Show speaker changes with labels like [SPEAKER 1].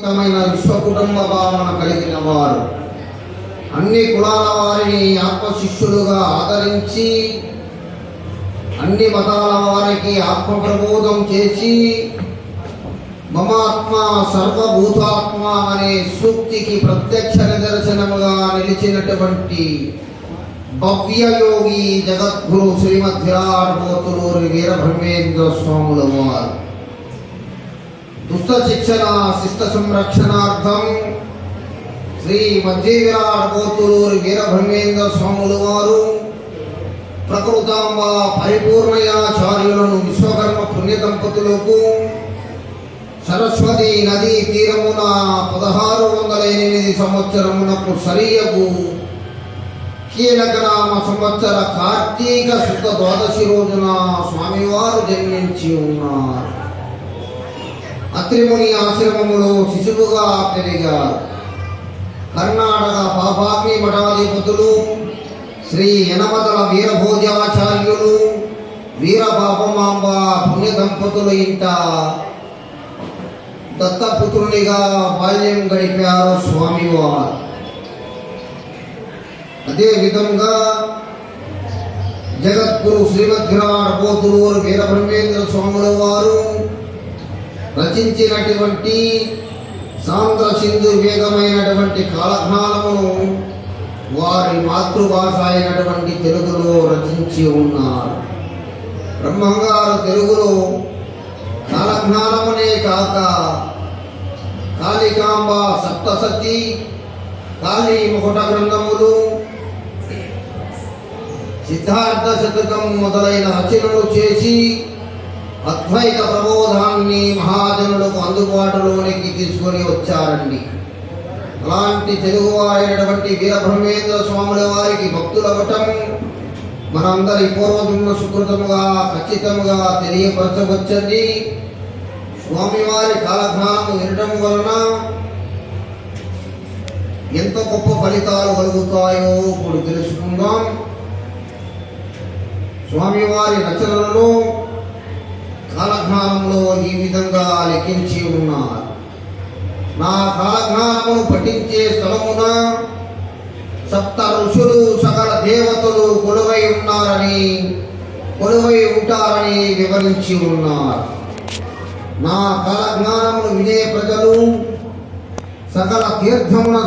[SPEAKER 1] విశ్వ కుటుంబ భావన కలిగిన వారు అన్ని కులాల వారిని ఆత్మశిష్యులుగా ఆదరించి అన్ని మతాల వారికి ఆత్మ ప్రబోధం చేసి మమాత్మ సర్వభూతాత్మ అనే సూక్తికి ప్రత్యక్ష నిదర్శనముగా నిలిచినటువంటి భవ్య యోగి జగద్గురు శ్రీమద్ విరాట్ పోతులూరి వీరబ్రహ్మేంద్ర స్వాముల వారు దుష్ట శిక్షణ శిష్ట సంరక్షణార్థం శ్రీ మధ్య విరాట్ పోతులూరి వీరబ్రహ్మేంద్ర స్వాముల వారు ప్రకృతాంబ పరిపూర్ణయాచార్యులను విశ్వకర్మ పుణ్య దంపతులకు సరస్వతి నదీ తీరమున 1608 సంవత్సరమునకు సరియకు కీలకనామ సంవత్సర కార్తీక శుద్ధ ద్వాదశి రోజున స్వామివారు జన్మించి ఉన్నారు. అత్రిముని ఆశ్రమములో శిశువుగా పెరిగారు. కర్ణాటక పాపాగ్ని మఠాధిపతులు శ్రీ యనమతల వీరభోజాచార్యులు వీరపాపమాంబ పుణ్య దంపతులు ఇంట దత్తపుత్రునిగా బాల్యం గడిపారు స్వామివారు. అదే విధంగా జగద్గురు శ్రీమద్ విరాట్ పోతులూరి వీరబ్రహ్మేంద్ర స్వాముల వారు రచించినటువంటి సాంద్ర సింధు వేగమైనటువంటి కాలజ్ఞానమును వారి మాతృభాష అయినటువంటి తెలుగులో రచించి ఉన్నారు. బ్రహ్మంగారు తెలుగులో కాలజ్ఞానమునే కాక కాళికాంబ సప్తసతి కాళీ ముకుట గ్రంథములు సిద్ధార్థ శతకం మొదలైన రచనలు చేసి అద్వైత ప్రబోధాన్ని మహాజనులకు అందుబాటులోనికి తీసుకొని వచ్చారండి. అలాంటి తెలుగువారైనటువంటి వీరబ్రహ్మేంద్ర స్వాముల వారికి భక్తులవటం మనందరి పూర్వజన్మ సుకృతముగా ఖచ్చితముగా తెలియపరచవచ్చండి. స్వామివారి కాలజ్ఞానము వినటం వలన ఎంత గొప్ప ఫలితాలు కలుగుతాయో ఇప్పుడు తెలుసుకుందాం. స్వామివారి రచనలలో కాలజ్ఞానంలో ఈ విధంగా లిఖించి ఉన్నారు. నా కాలజ్ఞానమును పఠించే స్థలమున సప్త ఋషులు సకల దేవతలు కొలువై ఉంటారని వివరించి ఉన్నారు. నా కాలజ్ఞానమును వినే ప్రజలు సకల తీర్థమున